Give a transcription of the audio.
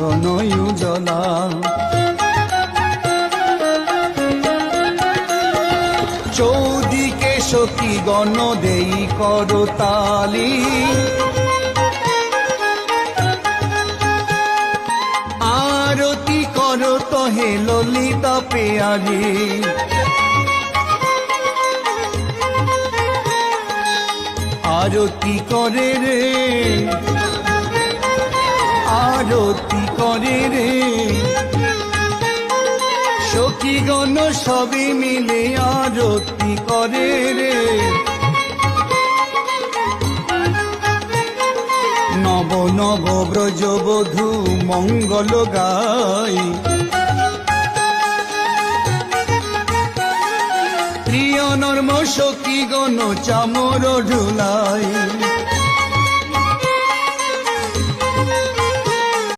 ঘন উজলা। চৌদিকে সখী গণ দেই করতালি, আরতি করত হে ললিতা পেয়ারি। আরতি করে রে, আরতি করে রে, সখীগণ সবে মিলে আরতি করে রে। নব নব ব্রজবধূ মঙ্গল গাই, প্রিয় নর্ম সখীগণ চামর ঢুলাই।